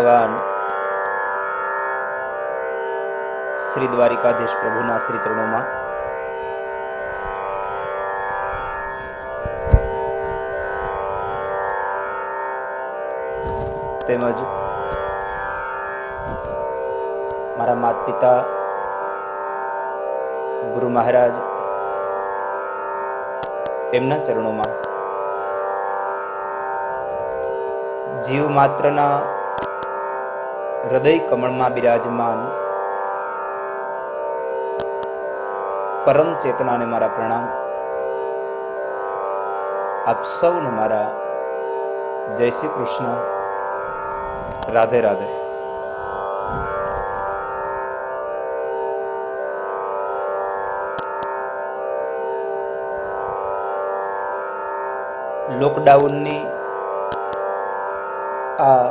ભગવાન શ્રી દ્વારિકાધીશ પ્રભુના શ્રી ચરણોમાં તેમજ મારા માતા પિતા ગુરુ મહારાજ એમના ચરણોમાં જીવ માત્રના હૃદય કમળમાં બિરાજમાન પરમ ચેતનાને મારા પ્રણામ. આપ સૌને મારા જય શ્રી કૃષ્ણ, રાધે રાધે. લોકડાઉનની આ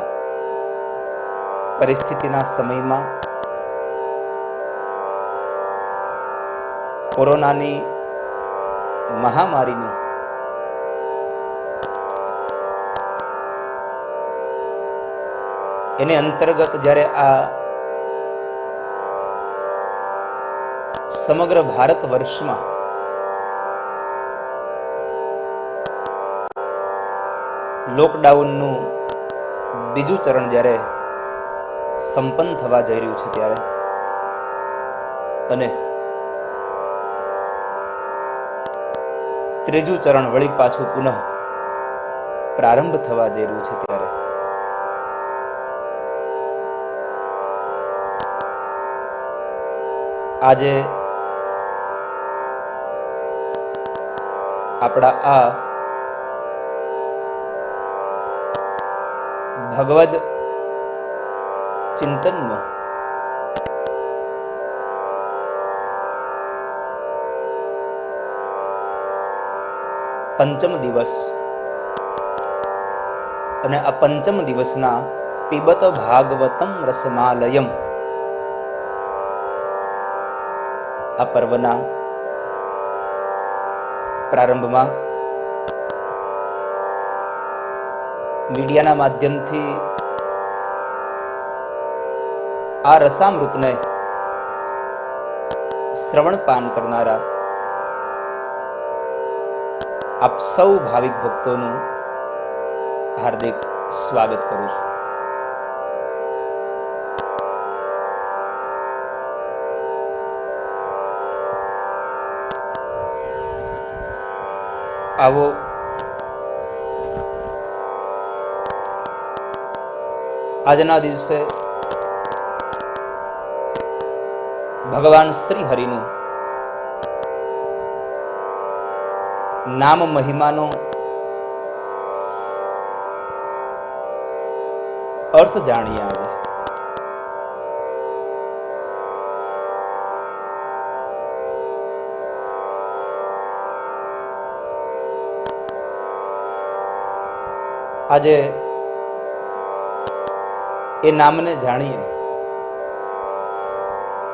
પરિસ્થિતિના સમયમાં કોરોનાની મહામારીનું એને અંતર્ગત જ્યારે આ સમગ્ર ભારત વર્ષમાં લોકડાઉનનું બીજું ચરણ જ્યારે સંપન્ન થવા જઈ રહ્યું છે ત્યારે અને ત્રીજું ચરણ વળી પાછું પુનઃ પ્રારંભ થવા જઈ રહ્યું છે ત્યારે આજે આપણા આ ભગવદ ચિંતનનો પંચમ દિવસ અને આ પંચમ દિવસના પીબત ભાગવતમ રસમાલયમ આ પર્વના પ્રારંભમાં મીડિયાના માધ્યમથી આ રસામૃતને શ્રવણપાન કરનારા આપ સૌ ભાવિક ભક્તોનું હાર્દિક સ્વાગત કરું છું. આવો આજના દિવસે ભગવાન શ્રી હરિનું નામ મહિમાનો અર્થ જાણીએ. આજે એ નામને જાણીએ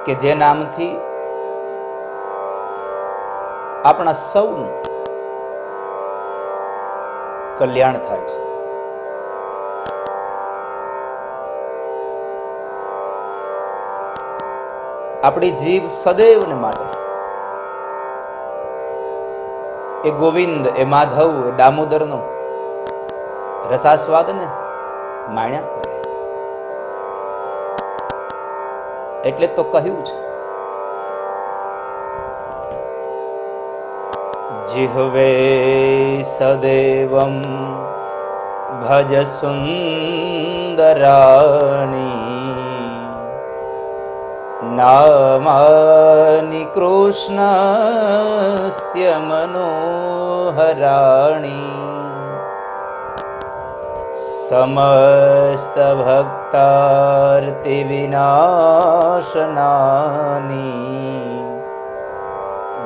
કે જે નામથી આપણા સૌનું કલ્યાણ થાય છે. આપણી જીભ સદૈવને માટે એ ગોવિંદ, એ માધવ, એ દામોદરનો રસાસ્વાદને માણ્યા કરે. એટલે તો કહ્યું છે જીહવે સદેવમ ભજ સુંદરાણી નામાનિ કૃષ્ણસ્ય મનોહરાણી સમસ્ત ભક્તાર્તિ વિનાશનાની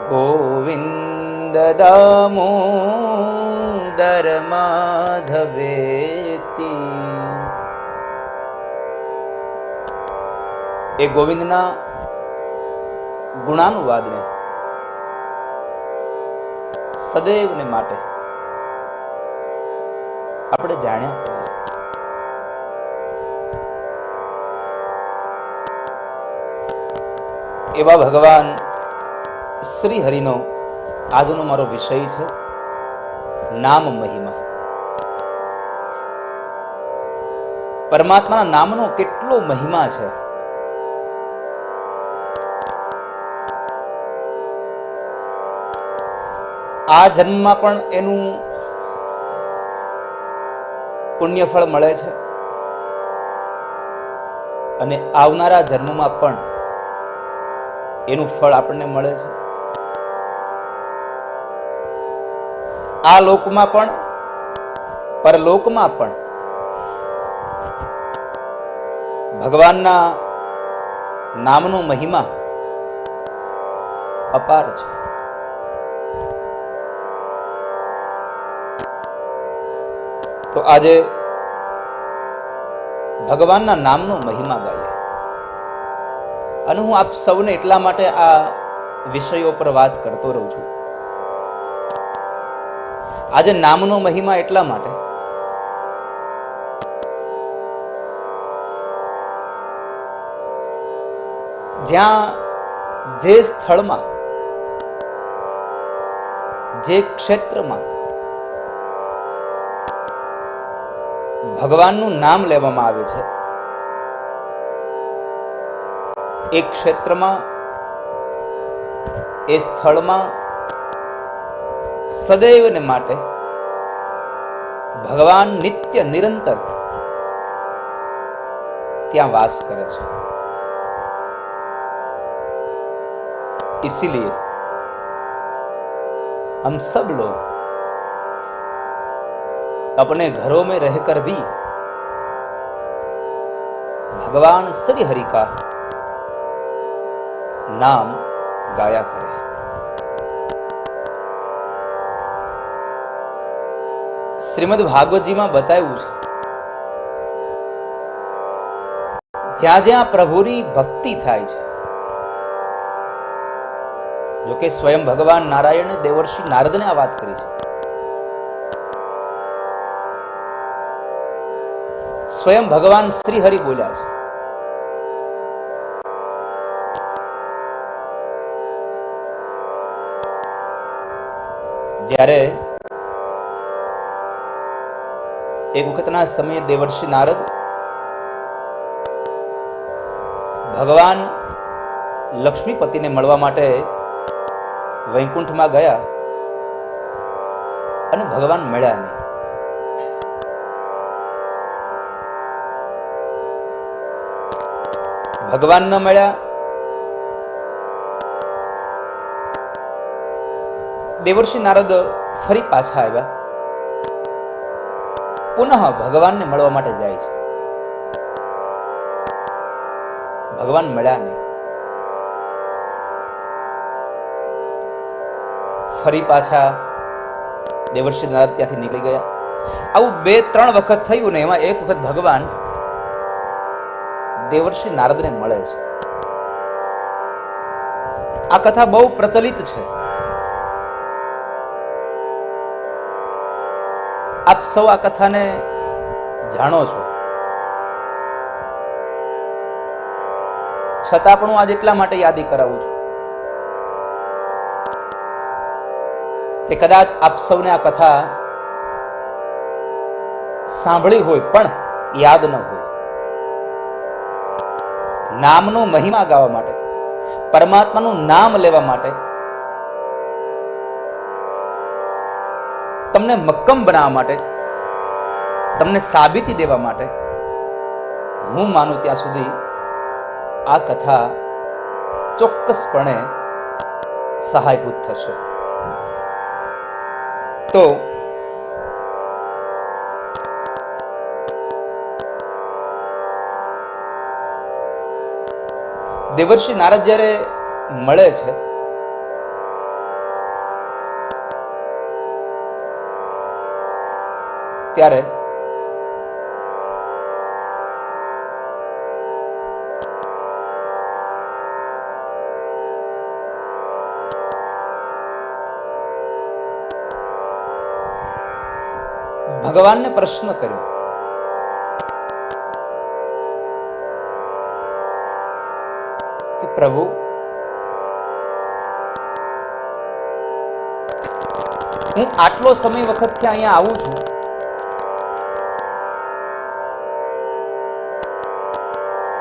ગોવિંદ દામોદર માધવેતિ. એ ગોવિંદના ગુણાનુવાદને સદૈવને માટે આપણે જાણ્યા. એવા ભગવાન શ્રી હરિનો આજનો મારો વિષય છે નામ મહિમા. પરમાત્માના નામનો કેટલો મહિમા છે. આ જન્મમાં પણ એનું પુણ્યફળ મળે છે અને આવનારા જન્મમાં પણ એનું ફળ આપણને મળે છે. આ લોકમાં પણ પરલોકમાં પણ ભગવાનના નામનો મહિમા અપાર છે. તો આજે ભગવાનના નામનો મહિમા ગાઈએ અને હું આપ સૌને એટલા માટે આ વિષયો પર વાત કરતો રહું છું. આજે નામનો મહિમા એટલા માટે જ્યાં જે સ્થળમાં જે ક્ષેત્રમાં ભગવાનનું નામ લેવામાં આવે છે એ ક્ષેત્રમાં એ સ્થળમાં સદૈવને માટે ભગવાન નિત્ય નિરંતર ત્યાં વાસ કરે છે. इसीलिए हम सब लोग अपने घरों में रहकर भी भगवान श्री हरि का नाम गाया करें. શ્રીમદ ભાગવતજીમાં બતાવ્યું છે જ્યાં જ્યાં પ્રભુની ભક્તિ થાય છે, જો કે સ્વયં ભગવાન નારાયણે દેવર્ષિ નારદને આ વાત કરી છે. સ્વયં ભગવાન શ્રી હરિ બોલ્યા છે જ્યારે એક વખતના સમયે દેવર્ષિ નારદ ભગવાન લક્ષ્મીપતિને મળવા માટે વૈકુંઠમાં ગયા અને ભગવાન મળ્યા નહીં. ભગવાન ન મળ્યા. દેવર્ષિ નારદ ફરી પાછા આવ્યા, પુનઃ ભગવાનને મળવા માટે જાય છે. ભગવાન મળ્યા નહીં. ફરી પાછા દેવર્ષિ નારદ ત્યાંથી નીકળી ગયા. આવું 2-3 વખત થયું ને એમાં એક વખત ભગવાન દેવર્ષિ નારદને મળે છે. આ કથા બહુ પ્રચલિત છે. આપ સૌ આ કથાને જાણો છો, છતાં પણ હું આજે એટલા માટે યાદી કરાવું છું કે કદાચ આપ સૌને આ કથા સાંભળી હોય પણ યાદ ન હોય. નામનો મહિમા ગાવા માટે, પરમાત્માનું નામ લેવા માટે, તમને મક્કમ બનાવવા માટે, તમને સાબિતી દેવા માટે હું માનું ત્યાં સુધી આ કથા ચોક્કસપણે સહાયભૂત થશે. તો દેવર્ષિ નારદ જ્યારે મળે છે ત્યારે ભગવાનને પ્રશ્ન કર્યો કે પ્રભુ હું આટલો સમય વખતથી અહીંયા આવું છું,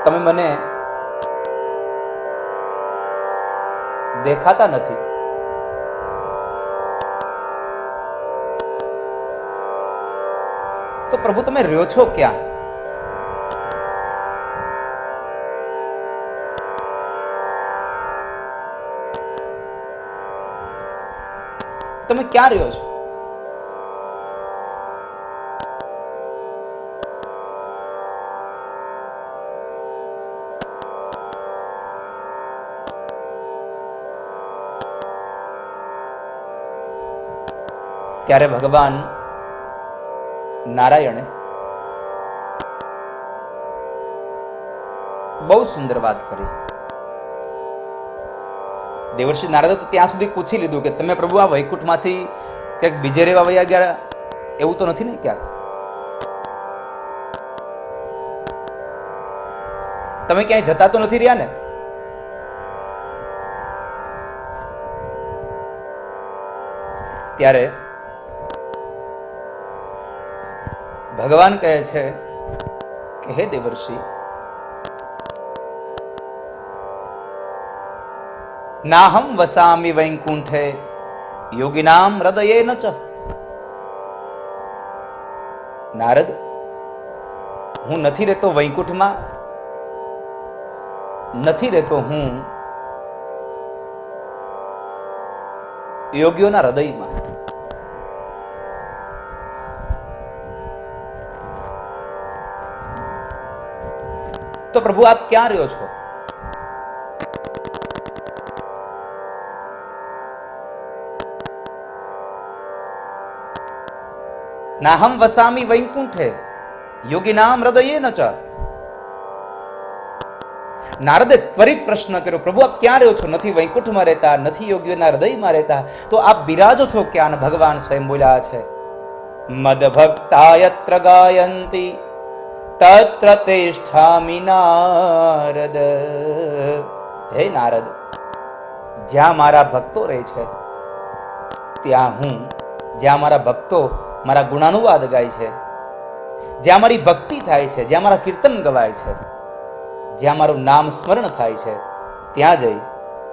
તમે મને દેખાતા નથી. તો પ્રભુ તમે રહ્યો છો ક્યાં? તમે ક્યાં રહ્યો છો? ત્યારે ભગવાન નારાયણે બહુ સુંદર વાત કરી. દેવર્ષિ નારદે તો ત્યાં સુધી પૂછી લીધું કે તમે પ્રભુ આ વૈકુંઠમાંથી ક્યાંક બીજે રહેવા વયા ગયા, એવું તો નથી ને? ક્યાંક તમે ક્યાંય જતા તો નથી રહ્યા ને? ત્યારે ભગવાન કહે છે કે હે દેવર્ષિ, નાહમ વસામી વૈકુંઠે યોગિનામ હૃદયે ન ચ. નારદ, હું નથી રહેતો વૈકુંઠમાં, નથી રહેતો હું યોગીઓના હૃદયમાં. તો પ્રભુ આપ ક્યાં રહ્યો છો? નાહમ વસામી વૈકુંઠે યોગીનામ હૃદયે ન ચ. નારદે ત્વરિત પ્રશ્ન કર્યો, પ્રભુ આપ ક્યાં રહ્યો છો? નથી વૈકુંઠમાં રહેતા, નથી યોગીઓના હૃદયમાં રહેતા, તો આપ બિરાજો છો ક્યાં? ભગવાન સ્વયં બોલ્યા છે, મદ ભક્તા યત્ર ગાયંતી તત્ર તિષ્ઠામિ નારદ. હે નારદ, જ્યાં મારા ભક્તો રહે છે ત્યાં હું, જ્યાં મારા ભક્તો મારા ગુણાનુવાદ ગાય છે, જ્યાં મારી ભક્તિ થાય છે, જ્યાં મારા કીર્તન ગવાય છે, જ્યાં મારું નામ સ્મરણ થાય છે, ત્યાં જઈ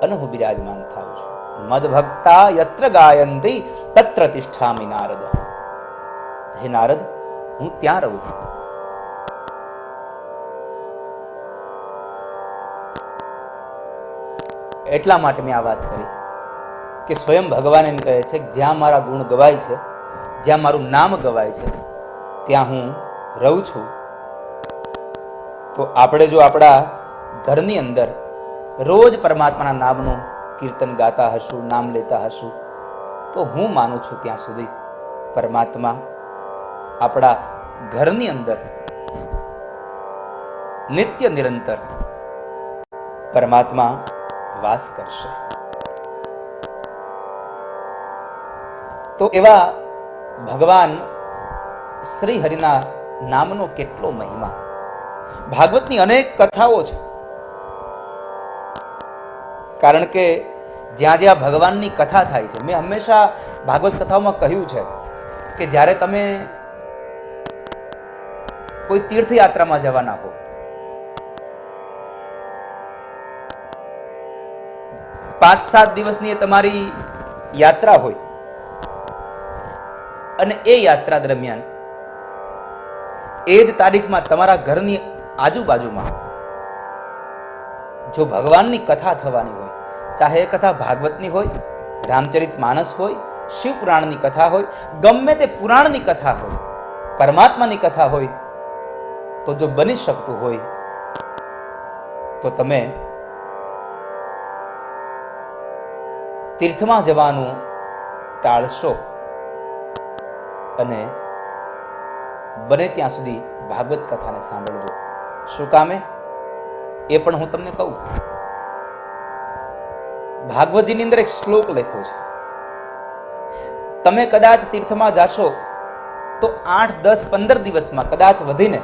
અને હું બિરાજમાન થાઉં છું. મદ ભક્તા યત્ર ગાયંતી તત્ર તિષ્ઠામિ નારદ. હે નારદ, હું ત્યાં રહું છું. એટલા માટે મેં આ વાત કરી કે સ્વયં ભગવાન એમ કહે છે કે જ્યાં મારા ગુણ ગવાય છે, જ્યાં મારું નામ ગવાય છે, ત્યાં હું રહું છું. તો આપણે જો આપણા ઘરની અંદર રોજ પરમાત્માના નામનું કીર્તન ગાતા હશું, નામ લેતા હશું, તો હું માનું છું ત્યાં સુધી પરમાત્મા આપણા ઘરની અંદર નિત્ય નિરંતર પરમાત્મા વાસ કરશે. તો એવા ભગવાન શ્રી હરિના નામનો કેટલો મહિમા! ભાગવતની અનેક કથાઓ છે, કારણ કે જ્યાં જ્યાં ભગવાનની કથા થાય છે, મેં હંમેશા ભાગવત કથાઓમાં કહ્યું છે કે જ્યારે તમે કોઈ તીર્થયાત્રામાં જવાના હો, 5-7 દિવસની તમારી યાત્રા હોય અને એ યાત્રા દરમિયાન એ જ તારીખમાં તમારા ઘરની આજુબાજુમાં જો ભગવાનની કથા થવાની હોય, ચાહે એ કથા ભાગવતની હોય, રામચરિત માનસ હોય, શિવ પુરાણની કથા હોય, ગમે તે પુરાણની કથા હોય, પરમાત્માની કથા હોય, તો જો બની શકતું હોય તો તમે તીર્થમાં જવાનું ટાળશો અને બને ત્યાં સુધી ભાગવત કથાને સાંભળજો. શું કામે? એ પણ હું તમને કહું. ભાગવતજીની અંદર એક શ્લોક લખ્યો છે, તમે કદાચ તીર્થમાં જાશો તો 8, 10, 15 દિવસમાં કદાચ વધીને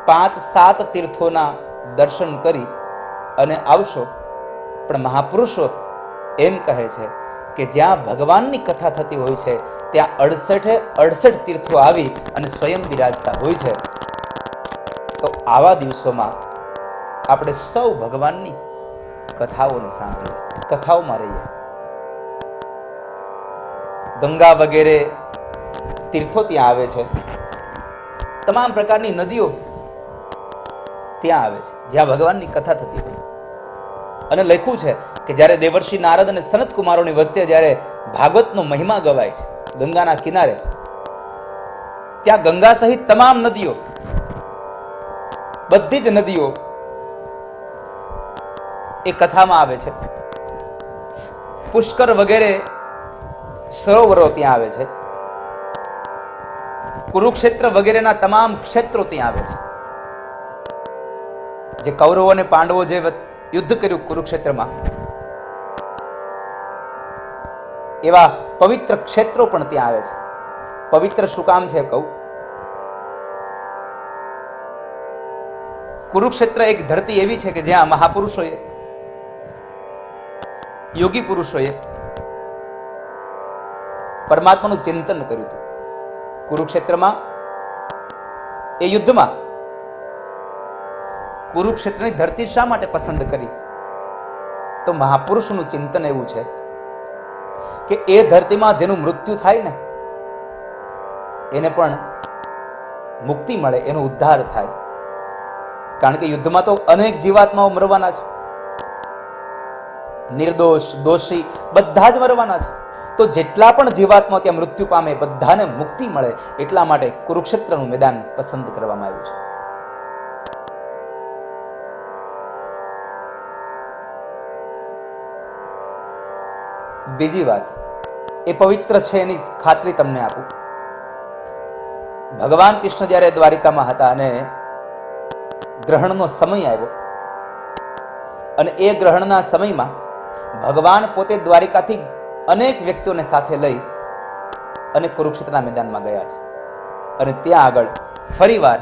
5-7 તીર્થોના દર્શન કરી અને આવશો. પણ મહાપુરુષો એમ કહે છે કે જ્યાં ભગવાનની કથા થતી હોય છે ત્યાં 68 તીર્થો આવી અને સ્વયં બિરાજતા હોય છે. તો આવા દિવસોમાં આપણે સૌ ભગવાનની કથાઓને સાંભળીએ, કથાઓમાં રહીએ. ગંગા વગેરે તીર્થો ત્યાં આવે છે, તમામ પ્રકારની નદીઓ ત્યાં આવે છે જ્યાં ભગવાનની કથા થતી હોય. અને લખ્યું છે કે જ્યારે દેવર્ષિ નારદ અને સનત કુમારોની વચ્ચે જ્યારે ભાગવતનો મહિમા ગવાય છે ગંગાના કિનારે, ત્યાં ગંગા સહિત તમામ નદીઓ, બધી જ નદીઓ એ કથામાં આવે છે. પુષ્કર વગેરે સરોવરો ત્યાં આવે છે. કુરુક્ષેત્ર વગેરેના તમામ ક્ષેત્રો ત્યાં આવે છે. જે કૌરવો અને પાંડવો જે યુદ્ધ કર્યું કુરુક્ષેત્રમાં, એવા પવિત્ર ક્ષેત્રો પણ ત્યાં આવે છે. પવિત્ર શું કામ છે કહું? કુરુક્ષેત્ર એક ધરતી એવી છે કે જ્યાં મહાપુરુષોએ, યોગી પુરુષોએ પરમાત્માનું ચિંતન કર્યું હતું. કુરુક્ષેત્રમાં એ યુદ્ધમાં કુરુક્ષેત્રની ધરતી શા માટે પસંદ કરી? તો મહાપુરુષનું ચિંતન એવું છે કે એ ધરતીમાં જેનું મૃત્યુ થાય ને એને પણ મુક્તિ મળે, એનો ઉદ્ધાર થાય. કારણ કે યુદ્ધમાં તો અનેક જીવાત્માઓ મરવાના છે, નિર્દોષ દોષી બધા જ મરવાના છે. તો જેટલા પણ જીવાત્મા ત્યાં મૃત્યુ પામે બધાને મુક્તિ મળે એટલા માટે કુરુક્ષેત્રનું મેદાન પસંદ કરવામાં આવ્યું છે. બીજી વાત એ પવિત્ર છે એની ખાતરી તમને આપું. ભગવાન કૃષ્ણ જ્યારે દ્વારિકામાં હતા અને ગ્રહણનો સમય આવ્યો અને એ ગ્રહણના સમયમાં ભગવાન પોતે દ્વારિકાથી અનેક વ્યક્તિઓને સાથે લઈ અને કુરુક્ષેત્રના મેદાનમાં ગયા છે. અને ત્યાં આગળ ફરીવાર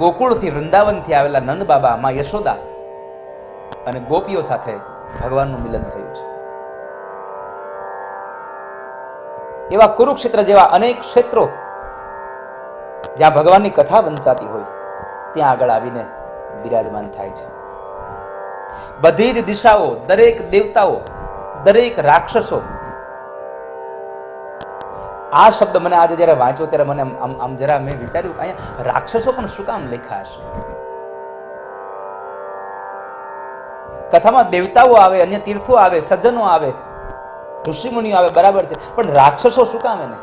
ગોકુળથી વૃંદાવનથી આવેલા નંદ બાબા, માં યશોદા અને ગોપીઓ સાથે ભગવાનનું મિલન થયું છે. એવા કુરુક્ષેત્ર જેવા અનેક ક્ષેત્રો જ્યાં ભગવાનની કથા વંચાતી હોય ત્યાં આગળ આવીને બિરાજમાન થાય છે. બધી જ દિશાઓ, દરેક દેવતાઓ, દરેક રાક્ષસો. આ શબ્દ મને આજે જયારે વાંચ્યો ત્યારે મને આમ જરા મેં વિચાર્યું કે અહીંયા રાક્ષસો પણ શું કામ લખ્યા હશે? કથામાં દેવતાઓ આવે, અન્ય તીર્થો આવે, સજ્જનો આવે, ઋષિમુનિઓ આવે, બરાબર છે, પણ રાક્ષસો શું કામ એને?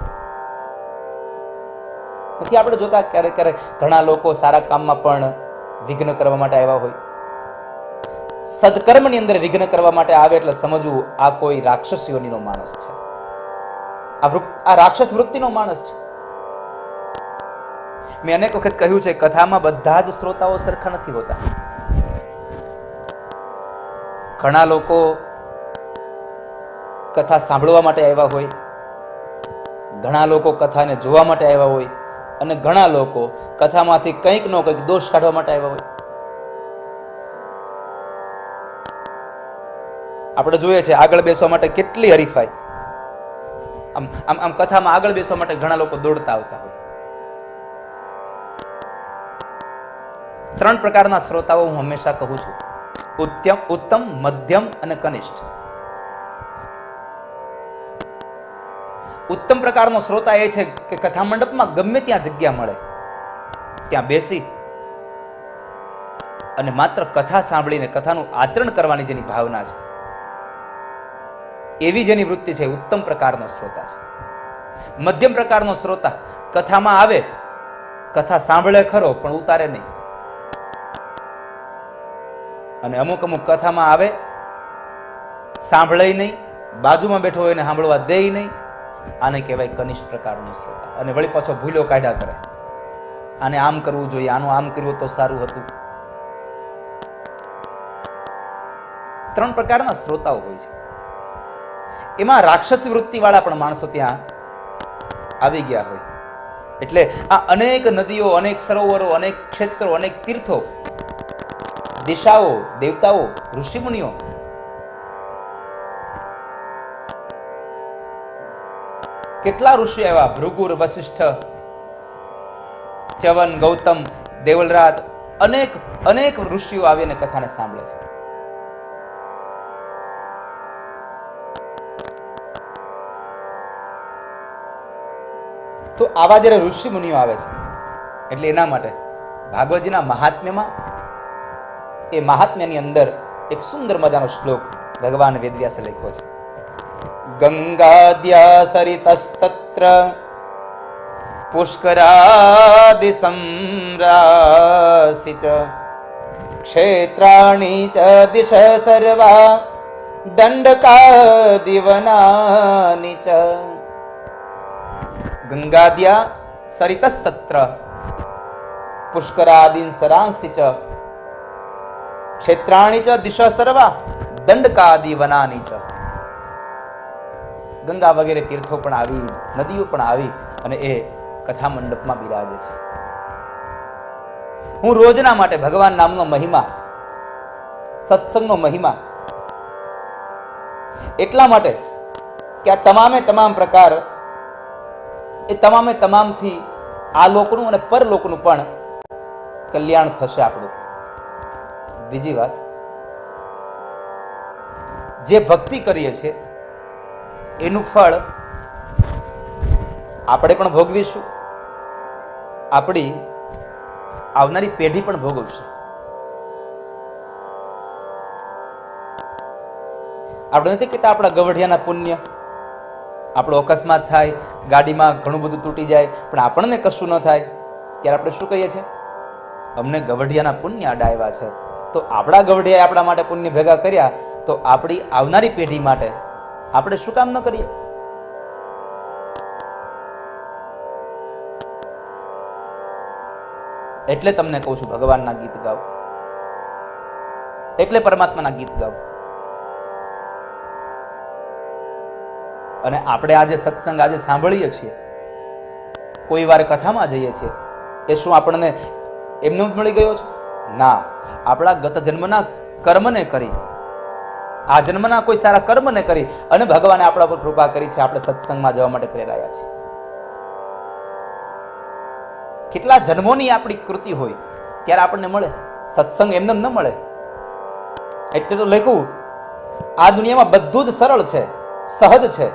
નથી આપણે જોતા ક્યારેક ક્યારેક ઘણા લોકો સારા કામમાં પણ વિઘ્ન કરવા માટે આવ્યા હોય, સદકર્મની અંદર વિઘ્ન કરવા માટે આવે એટલે સમજવું આ કોઈ રાક્ષસ યોનિનો માણસ છે, આ રાક્ષસ વૃત્તિનો માણસ છે. મેં અનેક વખત કહ્યું છે કથામાં બધા જ શ્રોતાઓ સરખા નથી હોતા. ઘણા લોકો કથા સાંભળવા માટે આવ્યા હોય, ઘણા લોકો કથાને જોવા માટે આવ્યા હોય અને ઘણા લોકો કથામાંથી કંઈક નો કંઈક દોષ કાઢવા માટે આવ્યા હોય. આપણે જોઈએ છે આગળ બેસવા માટે કેટલી હરીફાઈ. આમ કથામાં આગળ બેસવા માટે ઘણા લોકો દોડતા આવતા હોય. 3 પ્રકારના શ્રોતાઓ હું હંમેશા કહું છું: ઉત્તમ, મધ્યમ અને કનિષ્ઠ. ઉત્તમ પ્રકારનો શ્રોતા એ છે કે કથા મંડપમાં ગમે ત્યાં જગ્યા મળે ત્યાં બેસી અને માત્ર કથા સાંભળીને કથાનું આચરણ કરવાની જેની ભાવના છે, એવી જેની વૃત્તિ છે, ઉત્તમ પ્રકારનો શ્રોતા છે. મધ્યમ પ્રકારનો શ્રોતા કથામાં આવે, કથા સાંભળે ખરો પણ ઉતારે નહીં. અને અમુક કથામાં આવે, સાંભળે નહીં, બાજુમાં બેઠો હોય એને સાંભળવા દે નહીં. આને કહેવાય કનિષ્ઠ પ્રકારનો શ્રોતા. અને વળી પાછો ભૂલો કાઢ્યા કરે, આને આમ કરવું જોઈએ, આનું આમ કર્યું તો સારું હતું. 3 પ્રકારના શ્રોતાઓ હોય છે. એમાં રાક્ષસી વૃત્તિ વાળા પણ માણસો ત્યાં આવી ગયા હોય. એટલે આ અનેક નદીઓ, અનેક સરોવરો, અનેક ક્ષેત્રો, અનેક તીર્થો, દિશાઓ, દેવતાઓ, ઋષિમુનિઓ કેટલા ઋષિ આવ્યા, ભૃગુર, વશિષ્ઠ, ચ્યવન, ગૌતમ, દેવલરાત, અનેક અનેક ઋષિઓ આવીને કથાને સાંભળે છે. તો આવા જ્યારે ઋષિ મુનિઓ આવે છે એટલે એના માટે ભાગવતજીના મહાત્મ્યમાં, એ મહાત્મ્યની અંદર એક સુંદર મજાનો શ્લોક ભગવાન વેદવ્યાસે લખ્યો છે. ગંગાદ્યા સરિતસ્તત્ર પુષ્કરાદિ સંરાસી ચ ક્ષેત્રાણિ ચ દિશ સર્વા દંડકાદિવનાનિ ચ. ગંગાદ્યા સરિતસ્તત્ર પુષ્કરાદિન સરાંસી ચ ક્ષેત્રાણિ ચ દિશ સર્વા દંડકાદિવનાનિ ચ. ગંગા વગેરે તીર્થો પણ આવી, નદીઓ પણ આવી અને એ કથા મંડપમાં બિરાજે છે. હું રોજના માટે ભગવાન નામનો મહિમા, સત્સંગનો મહિમા એટલા માટે કે આ તમામે તમામ પ્રકાર, એ તમામે તમામથી આ લોકનું અને પરલોકનું પણ કલ્યાણ થશે આપણું. બીજી વાત, જે ભક્તિ કરીએ છીએ એનું ફળ આપણે પણ ભોગવીશું, આપણી આવનારી પેઢી પણ ભોગવશે. આપણે નથી કહેતા આપણા ગવઢિયાના પુણ્ય, આપણો અકસ્માત થાય, ગાડીમાં ઘણું બધું તૂટી જાય પણ આપણને કશું ન થાય, ત્યારે આપણે શું કહીએ છીએ? અમને ગવઢિયાના પુણ્ય અડાવ્યા છે. તો આપણા ગવઢિયાએ આપણા માટે પુણ્ય ભેગા કર્યા, તો આપણી આવનારી પેઢી માટે આપણે શું કામ ન કરીએ? એટલે તમને કહું છું, ભગવાનના ગીત ગાઓ, એટલે પરમાત્માના ગીત ગાઓ. અને આપણે આજે સત્સંગ આજે સાંભળીએ છીએ, કોઈ વાર કથામાં જઈએ છીએ, એ શું આપણને એમને મળી ગયો છે? ના, આપણા ગત જન્મના કર્મને કરી, આ જન્મના કોઈ સારા કર્મને કરી અને ભગવાને આપણા પર કૃપા કરી છે, આપણે સત્સંગમાં જવા માટે પ્રેરાયા છે. કેટલા જન્મોની આપણી કૃતિ હોય ત્યારે આપણને મળે, સત્સંગ એમને ન મળે. એટલે તો લખ્યું, આ દુનિયામાં બધું જ સરળ છે, સહજ છે,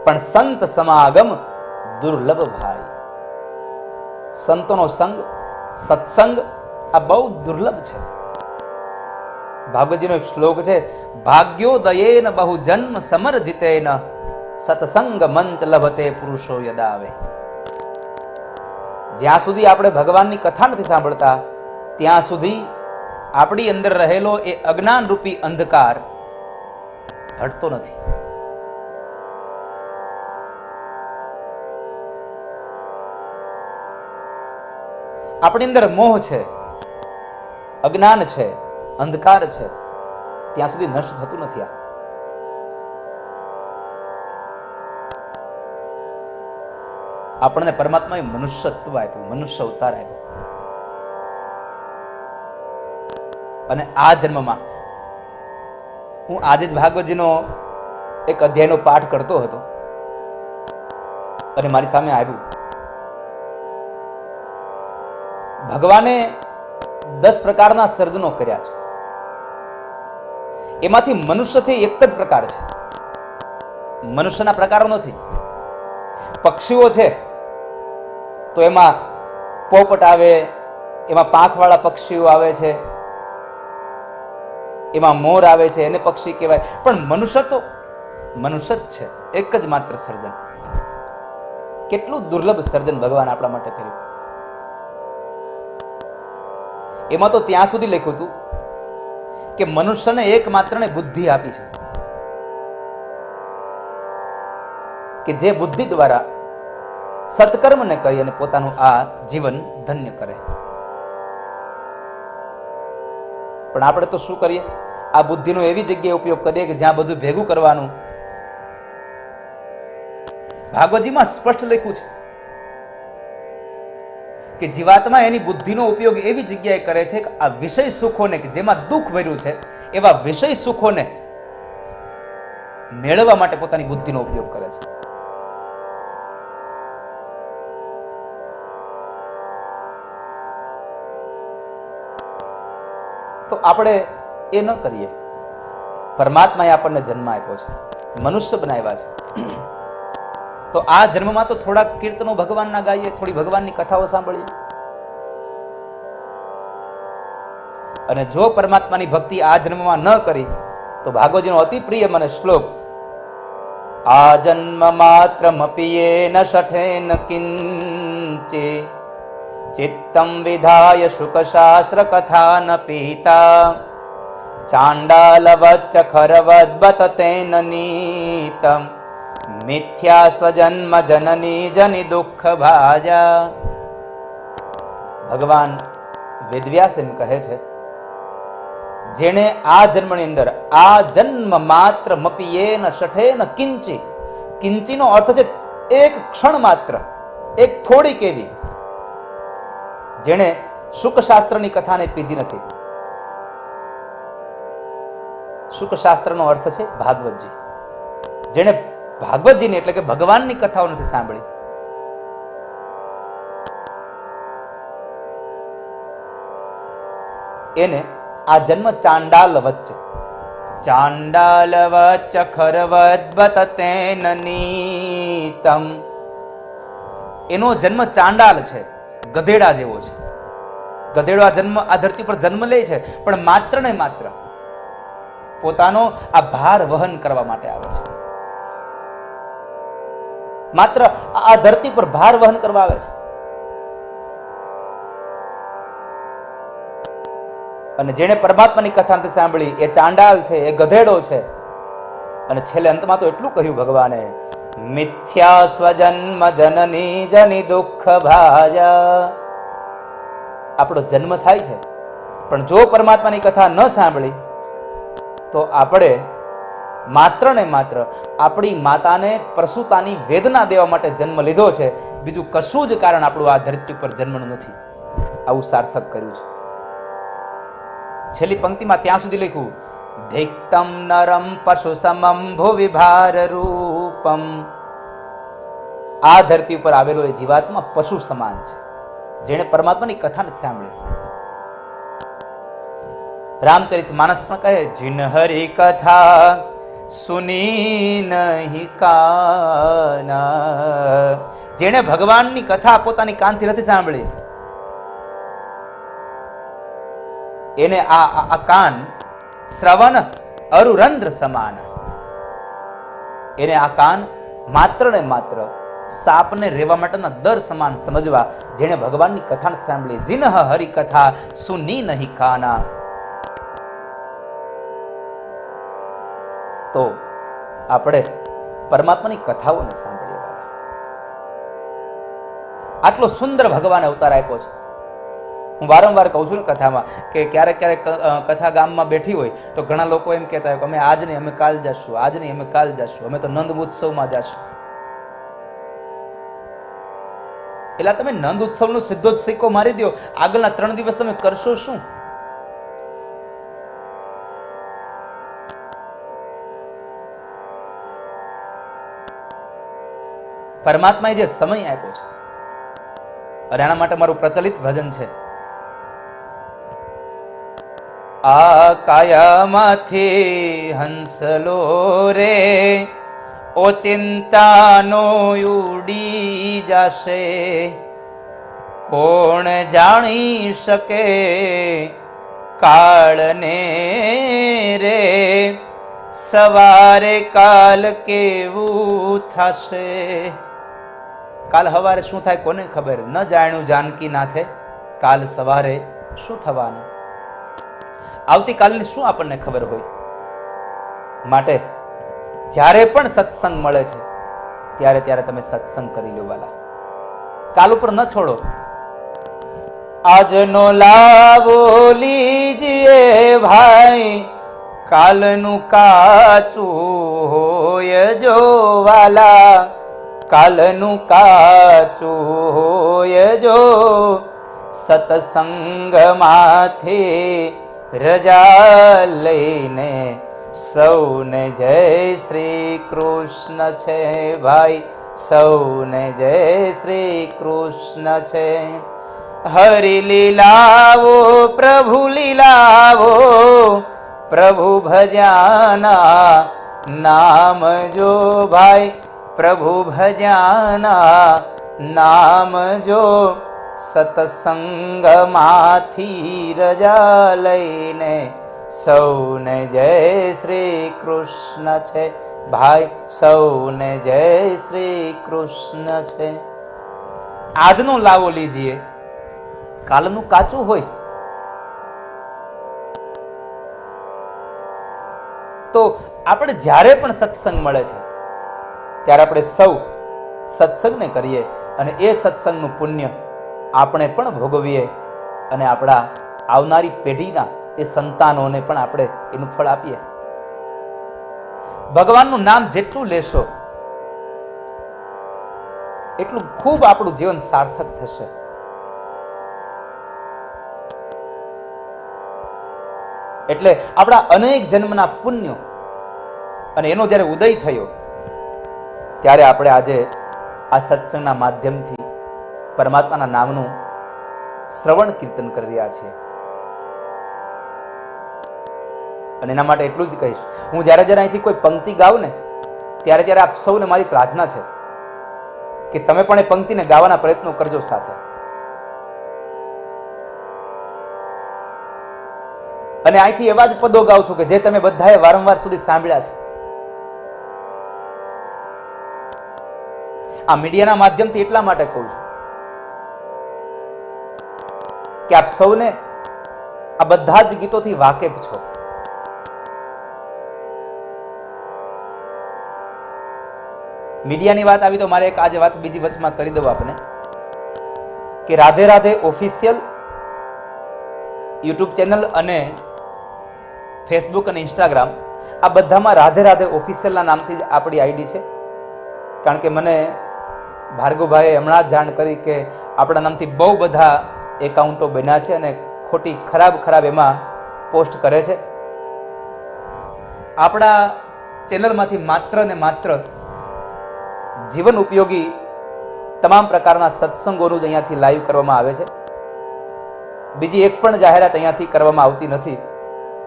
પણ સંત સમાગમ દુર્લભ ભાઈ. સંતોનો સંગ, સત્સંગ આ બહુ દુર્લભ છે. ભાગવતજીનો એક શ્લોક છે, ભાગ્યોદયેન બહુ જન્મ સમર્જિતેન સત્સંગ મંચ લભતે પુરુષો યદાવે. જ્યાં સુધી આપણે ભગવાનની કથા નથી સાંભળતા ત્યાં સુધી આપણી અંદર રહેલો એ અજ્ઞાન રૂપી અંધકાર હટતો નથી. આપણી અંદર મોહ છે, અજ્ઞાન છે, અંધકાર છે, ત્યાં સુધી નષ્ટ થતું નથી. આપણને પરમાત્માએ મનુષ્યત્વ આપ્યું, મનુષ્ય અવતાર આપ્યો. અને આ જન્મમાં હું આજે જ ભાગવતજીનો એક અધ્યાયનો પાઠ કરતો હતો અને મારી સામે આવ્યું, ભગવાને 10 પ્રકારના સર્જનો કર્યા છે, એમાંથી મનુષ્ય છે એક જ પ્રકાર છે, મનુષ્યના પ્રકારો નથી. પક્ષીઓ છે તો એમાં પોપટ આવે, એમાં પાંખવાળા પક્ષીઓ આવે છે, એમાં મોર આવે છે, એને પક્ષી કહેવાય. પણ મનુષ્ય તો મનુષ્ય જ છે, એક જ માત્ર સર્જન. કેટલું દુર્લભ સર્જન ભગવાન આપણા માટે કર્યું. એમાં તો ત્યાં સુધી લખ્યું હતું કે મનુષ્યને એક માત્ર ને બુદ્ધિ આપી છે કે જે બુદ્ધિ દ્વારા સત્કર્મને કરી અને પોતાનું આ જીવન ધન્ય કરે. પણ આપણે તો શું કરીએ? આ બુદ્ધિનો એવી જગ્યાએ ઉપયોગ કરીએ કે જ્યાં બધું ભેગું કરવાનું. ભાગવતજીમાં સ્પષ્ટ લખ્યું છે કે જીવાત્મા એની બુદ્ધિનો ઉપયોગ એવી જગ્યાએ કરે છે કે આ વિષય સુખોને, કે જેમાં દુઃખ ભર્યું છે એવા વિષય સુખોને મેળવવા માટે પોતાની બુદ્ધિનો ઉપયોગ કરે છે. તો આપણે એ ન કરીએ. પરમાત્માએ આપણને જન્મ આપ્યો છે, મનુષ્ય બનાવ્યા છે, તો આ જન્મમાં તો થોડાક કીર્તનો ભગવાનના ગાઈએ, થોડી ભગવાનની કથાઓ સાંભળીએ. અને જો પરમાત્માની ભક્તિ આ જન્મમાં ન કરી તો ભાગવતજીનો અતિ પ્રિય મને શ્લોક, આ જન્મ માત્રમપિયેન શઠેન કિંચે ચિત્તમ વિધાય શુકશાસ્ત્ર કથા ન પીતા ચાંડાલવચ્ચ ખરવદ્બત તેન નીતમ મિથ્યા સ્વજન્મ જનની જનિ દુઃખ ભાજા. ભગવાન વેદવ્યાસ એમ કહે છે, જેણે આ જન્મની અંદર આ જન્મ માત્ર મપિયેન શઠેન કિંચી, કિંચીનો અર્થ છે એક ક્ષણ માત્ર, એક થોડીક એવી, જેણે શુકશાસ્ત્રની કથાને પીધી નથી. શુકશાસ્ત્રનો અર્થ છે ભાગવતજી. જેણે ભાગવતજીની એટલે કે ભગવાનની કથાઓ નથી સાંભળી, એને આ જન્મ ચાંડાલ વચ્ચે, ચાંડાલ વચ્ચ ખરવદ્બત તેન નીતમ, એનો જન્મ ચાંડાલ છે, ગધેડા જેવો છે. ગધેડો આ જન્મ આ ધરતી પર જન્મ લે છે, પણ માત્ર ને માત્ર પોતાનો આ ભાર વહન કરવા માટે આવે છે. માત્ર આ ધરતી પર ભાર વહન કરવા આવે છે. અને જેણે પરમાત્માની કથા નથી સાંભળી એ ચાંડાલ છે, એ ગધેડો છે. અને છેલ્લે અંતમાં તો એટલું કહ્યું ભગવાને, મિથ્યા સ્વજન્મ જનની જનિ દુઃખ ભાજા. આપણો જન્મ થાય છે, પણ જો પરમાત્માની કથા ન સાંભળી તો આપણે માત્ર ને માત્ર આપણી માતાને પ્રસૂતાની વેદના દેવા માટે જન્મ લીધો છે. બીજું કશું જ કારણ આપણું આ ધરતી પર જન્મનું નથી. આવું સાર્થક કર્યું છે. છેલ્લી પંક્તિમાં ત્યાં સુધી લખ્યું, ધૈક્તમ નરમ પશુ સમમ ભુવિ ભાર રૂપમ. આ ધરતી ઉપર આવેલો એ જીવાત્મા પશુ સમાન છે, જેણે પરમાત્માની કથા નથી સાંભળી. રામચરિત માનસ પણ કહે, જીન હરિ કથા સુની નહીં કાના. જેણે ભગવાનની કથા પોતાની કાનથી નથી સાંભળી, એને આ કાન શ્રવણ અરુરંધ્ર સમાન. એને આ કાન માત્ર ને માત્ર સાપને રહેવા માટેના દર સમાન સમજવા, જેણે ભગવાનની કથા નથી સાંભળી. જીન હરિ કથા સુની નહીં કાના. તો આપણે પરમાત્માની કથાઓને સાંભળીએ. આટલો સુંદર ભગવાને અવતાર આપ્યો છે. હું વારંવાર કહું છું ને કથામાં કે ક્યારેક ક્યારેક કથા ગામમાં બેઠી હોય તો ઘણા લોકો એમ કહેતા હોય કે અમે આજ નહીં, અમે કાલ જશું, આજ નહીં, અમે કાલ જશું, અમે તો નંદ ઉત્સવમાં જશું. એટલે તમે નંદ ઉત્સવનો સીધો જ સિક્કો મારી દો, આગળના 3 દિવસ તમે કરશો શું? પરમાત્માએ જે સમય આપ્યો છે, અને આના માટે મારું પ્રચલિત ભજન છે, આ કાયામાંથી હંસલો રે ઓ ચિંતાનો ઉડી જશે, કોણ જાણી શકે કાળને રે, સવારે કાલ કેવું થશે. કાલ સવારે શું થાય કોને ખબર? ન જાણ્યું જાનકી નાથે કાલ સવારે શું થવાનું. આવતીકાલની શું આપણને ખબર હોય? માટે જ્યારે પણ સત્સંગ મળે છે ત્યારે ત્યારે તમે સત્સંગ કરી લો વાલા. કાલ ઉપર ન છોડો. આજનો લાવો લીજીએ ભાઈ, કાલનું કાચું હોય જો વાલા, કાલનું કાચું હોય જો. સત્સંગમાંથી રજા લઈને સૌને જય શ્રી કૃષ્ણ છે ભાઈ, સૌને જય શ્રી કૃષ્ણ છે. હરિ લીલાવો પ્રભુ લીલાવો, પ્રભુ ભજ્યાના નામ જો ભાઈ, પ્રભુ ભજ્યાના નામ જો, સત્સંગમાંથી રજા લઈને સૌને જય શ્રી કૃષ્ણ છે ભાઈ, સૌને જય શ્રી કૃષ્ણ છે. આજનો લાવો લીજીએ, કાલનું કાચું હોય તો આપણે જ્યારે પણ સત્સંગ મળે છે ત્યારે આપણે સૌ સત્સંગને કરીએ અને એ સત્સંગનું પુણ્ય આપણે પણ ભોગવીએ અને આપણા આવનારી પેઢીના એ સંતાનોને પણ આપણે એનું ફળ આપીએ. ભગવાનનું નામ જેટલું લેશો એટલું ખૂબ આપણું જીવન સાર્થક થશે. એટલે આપણા અનેક જન્મના પુણ્યો અને એનો જ્યારે ઉદય થયો ત્યારે આપણે આજે આ સત્સંગના માધ્યમથી પરમાત્માના નામનું શ્રવણ કીર્તન કરી રહ્યા છીએ. અને એના માટે એટલું જ કહીશ, હું જ્યારે જ્યારે અહીંથી કોઈ પંક્તિ ગાઉં ને ત્યારે ત્યારે આપ સૌને મારી પ્રાર્થના છે કે તમે પણ એ પંક્તિને ગાવાના પ્રયત્નો કરજો સાથે. અને અહીંથી એવા જ પદો ગાઉં છું કે જે તમે બધાએ વારંવાર સુધી સાંભળ્યા છે. આ મીડિયાના માધ્યમથી એટલા માટે કહું છું કે આપ સૌને આ બધા જ ગીતોથી વાકેફ છો. મીડિયાની વાત આવી તો મારે એક આજે વાત બીજી વચમાં કરી દઉં આપને કે Radhe Radhe official YouTube channel અને ફેસબુક અને ઇન્સ્ટાગ્રામ આ બધામાં રાધે રાધે ઓફિશિયલના નામથી જ આપણી આઈડી છે. કારણ કે મને ભાર્ગવભાઈએ હમણાં જ જાણ કરી કે આપણા નામથી બહુ બધા એકાઉન્ટો બન્યા છે અને ખોટી ખરાબ એમાં પોસ્ટ કરે છે. આપણા ચેનલમાંથી માત્ર ને માત્ર જીવન ઉપયોગી તમામ પ્રકારના સત્સંગોનું જ અહીંયાથી લાઈવ કરવામાં આવે છે. બીજી એક પણ જાહેરાત અહીંયાથી કરવામાં આવતી નથી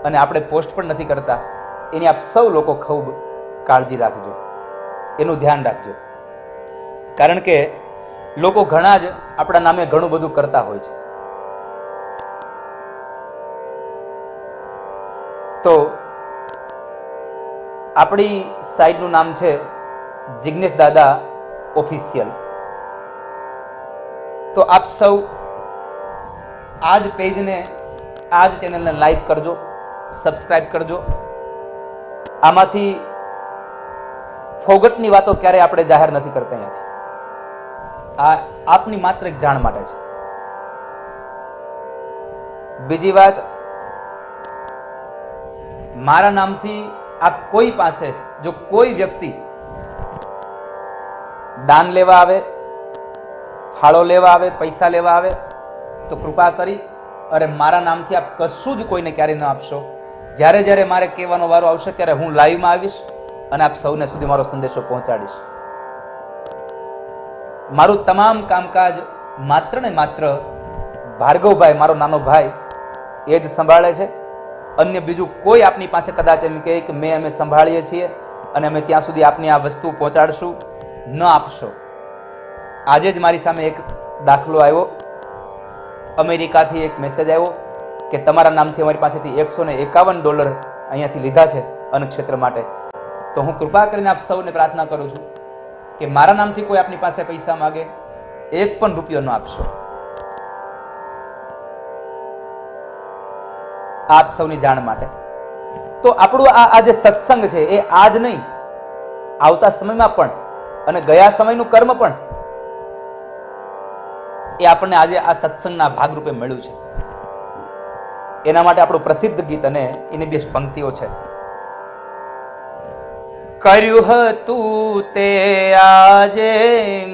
અને આપણે પોસ્ટ પણ નથી કરતા. એની આપ સૌ લોકો ખૂબ કાળજી રાખજો, એનું ધ્યાન રાખજો. કારણ કે લોકો ઘણા જ આપણા નામે ઘણું બધું કરતા હોય છે. તો આપણી સાઈડનું નામ છે જિગ્નેશ દાદા ઓફિશિયલ. તો આપ સૌ આ જ પેજને, આ જ ચેનલને લાઈક કરજો, સબસ્ક્રાઇબ કરજો. આમાંથી ફોગટની વાતો ક્યારે આપણે જાહેર નથી કરતા અહીંયાથી. આ આપની માત્ર એક જાણ માટે છે. બીજી વાત, મારા નામથી આપ કોઈ પાસે જો કોઈ વ્યક્તિ દાન લેવા આવે, ફાળો લેવા આવે, પૈસા લેવા આવે તો કૃપા કરી અરે મારા નામથી આપ કશું જ કોઈને ક્યારેય ન આપશો. જ્યારે જ્યારે મારે કહેવાનો વારો આવશે ત્યારે હું લાઈવમાં આવીશ અને આપ સૌને સુધી મારો સંદેશો પહોંચાડીશ. મારું તમામ કામકાજ માત્ર ને માત્ર ભાર્ગવભાઈ, મારો નાનો ભાઈ, એ જ સંભાળે છે. અન્ય બીજું કોઈ આપની પાસે કદાચ એમ કહે કે અમે સંભાળીએ છીએ અને અમે ત્યાં સુધી આપની આ વસ્તુ પહોંચાડશું, ન આપશો. આજે જ મારી સામે એક દાખલો આવ્યો, અમેરિકાથી એક મેસેજ આવ્યો કે તમારા નામથી અમારી પાસેથી $151 અહીંયાથી લીધા છે અન્નક્ષેત્ર માટે. તો હું કૃપા કરીને આપ સૌને પ્રાર્થના કરું છું કે મારા નામથી કોઈ આપની પાસે પૈસા માગે, એક પણ રૂપિયો ન આપશો. આપ સૌની જાણ માટે. તો આપણું આ જે સત્સંગ છે એ આજ નહીં, આવતા સમયમાં પણ અને ગયા સમયનું કર્મ પણ એ આપણને આજે આ સત્સંગના ભાગરૂપે મળ્યું છે. એના માટે આપણું પ્રસિદ્ધ ગીત અને એની બે પંક્તિઓ છે. કર્યું હતું તે આજે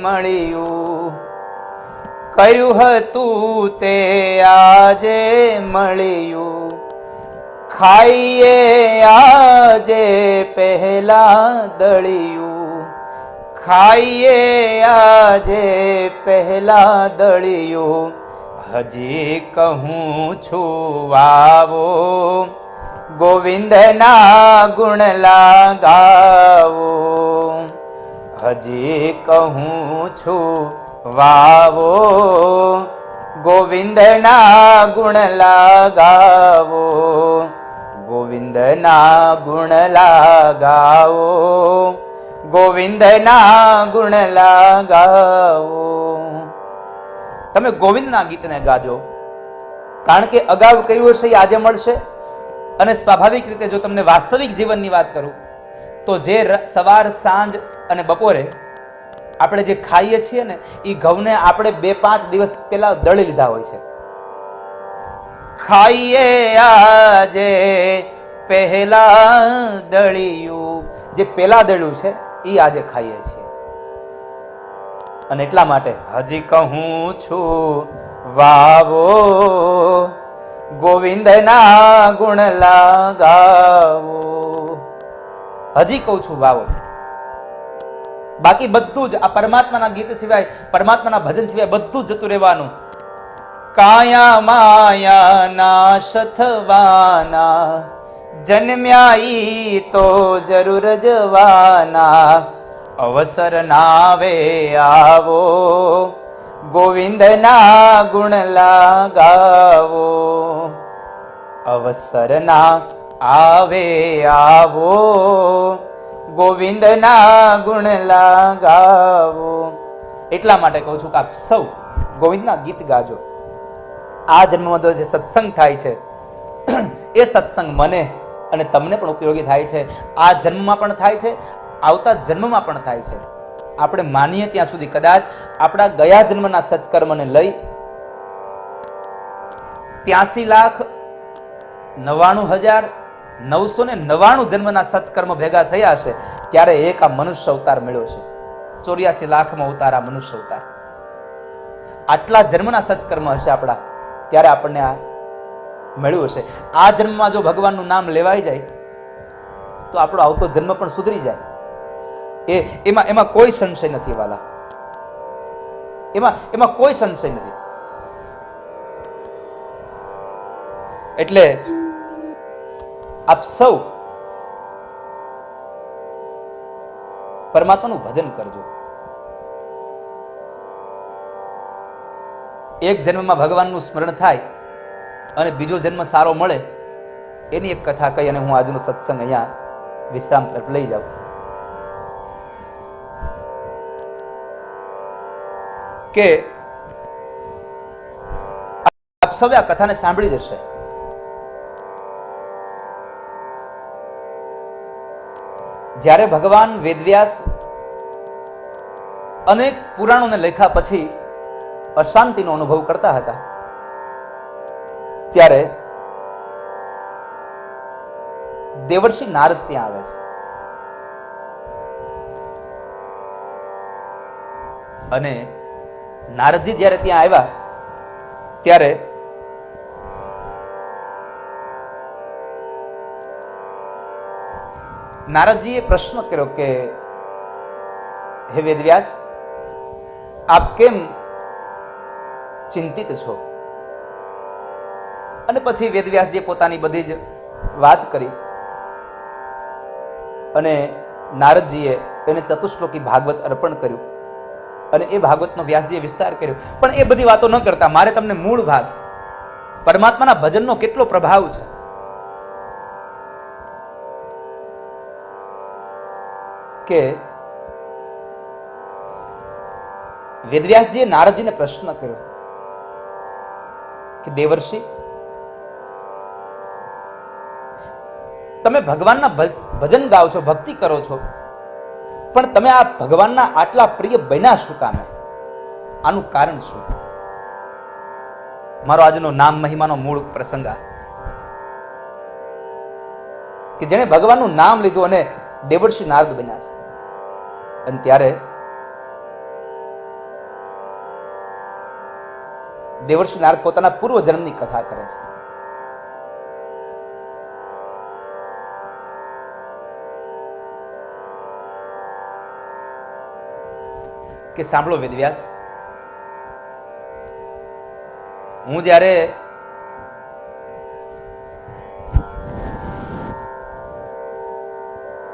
મળ્યું, કર્યું હતું તે આજે મળ્યું, ખાઈએ આજે પહેલા દળિયું, ખાઈએ આજે પહેલા દળિયું, હજી કહું છું આવો ગોવિંદના ગુણ લાગાવો. હજી કહું છું વાવો, ગોવિંદના ગુણ લાગાવો. ગોવિંદના ગુણ લાગાવો, ગોવિંદના ગુણ લાગાવો. તમે ગોવિંદના ગીતને ગાજો, કારણ કે અગાઉ કર્યું હશે એ આજે મળશે. અને સ્વાભાવિક રીતે જો તમને વાસ્તવિક જીવનની વાત કરું તો જે સવાર સાંજ અને બપોરે આપણે જે ખાઈએ છીએ ને એ ઘઉંને આપણે 2-5 દિવસ પહેલા દળી લીધા હોય છે. ખાઈએ આજે પહેલા દળિયું, જે પહેલા દળ્યું છે એ આજે ખાઈએ છીએ. અને એટલા માટે હજી કહું છું વાવો, ગોવિંદના ગુણ લાગાવો. હજી કહું છું વાવો. બાકી બધું જ આ પરમાત્માના ગીત સિવાય, પરમાત્માના ભજન સિવાય બધું જ જતું રહેવાનું. કાયા માયા નાશ થવાના, જન્મ્યા ઈ તો જરૂર જવાના. અવસર નાવે આવો, ગોવિંદના ગુણ લાગાવો. અવસર ના આવે આવો, ગોવિંદના ગુણ લાગાવો. એટલા માટે કહું છું કે આપ સૌ ગોવિંદના ગીત ગાજો. આ જન્મમાં જે સત્સંગ થાય છે એ સત્સંગ મને અને તમને પણ ઉપયોગી થાય છે. આ જન્મમાં પણ થાય છે, આવતા જન્મમાં પણ થાય છે. આપણે માનીએ ત્યાં સુધી કદાચ આપણા ગયા જન્મના સત્કર્મને લઈ 83,99,999 જન્મના સત્કર્મ ભેગા થયા હશે ત્યારે એક આ મનુષ્ય અવતાર મળ્યો છે. 84 લાખમાં અવતાર આ મનુષ્ય અવતાર. આટલા જન્મના સત્કર્મ હશે આપણા, ત્યારે આપણને આ મળ્યું હશે. આ જન્મમાં જો ભગવાનનું નામ લેવાઈ જાય તો આપણો આવતો જન્મ પણ સુધરી જાય. એમાં કોઈ સંશય નથી વાલા, એમાં કોઈ સંશય નથી. એટલે આપ સૌ પરમાત્માનું ભજન કરજો. એક જન્મમાં ભગવાનનું સ્મરણ થાય અને બીજો જન્મ સારો મળે, એની એક કથા કહી અને હું આજનો સત્સંગ અહીંયા વિશ્રામ તરફ લઈ જાઉં. કે આપ સૌએ આ કથાને સાંભળી જશે. જ્યારે ભગવાન વેદવ્યાસ અનેક પુરાણોને લખ્યા પછી અશાંતિનો અનુભવ કરતા હતા, ત્યારે દેવર્ષિ નારદ ત્યાં આવે છે. અને નારદજી જ્યારે ત્યાં આવ્યા ત્યારે નારદજીએ પ્રશ્ન કર્યો કે હે વેદવ્યાસ, આપ કેમ ચિંતિત છો? અને પછી વેદવ્યાસજીએ પોતાની બધી જ વાત કરી અને નારદજીએ એને ચતુશ્લોકી ભાગવત અર્પણ કર્યું અને એ ભાગવતનો વ્યાસજીએ વિસ્તાર કર્યો. પણ એ બધી વાતો ન કરતા મારે તમને મૂળ ભાગ પરમાત્માના ભજનનો કેટલો પ્રભાવ છે, કે વેદવ્યાસજીએ નારદજીને પ્રશ્ન કર્યો કે દેવર્ષિ, તમે ભગવાનના ભજન ગાઓ છો, ભક્તિ કરો છો, પણ તમે આ ભગવાનના આટલા પ્રિય બન્યા શું કામે? આનું કારણ શું? મારો આજનો નામ મહિમાનો મૂળ પ્રસંગ આ કે જેણે ભગવાનનું નામ લીધું અને દેવર્ષિ નારદ બન્યા છે. અને ત્યારે દેવર્ષિ નારદ પોતાના પૂર્વ જન્મની કથા કરે છે. કે સાંભળો વેદવ્યાસ, હું જ્યારે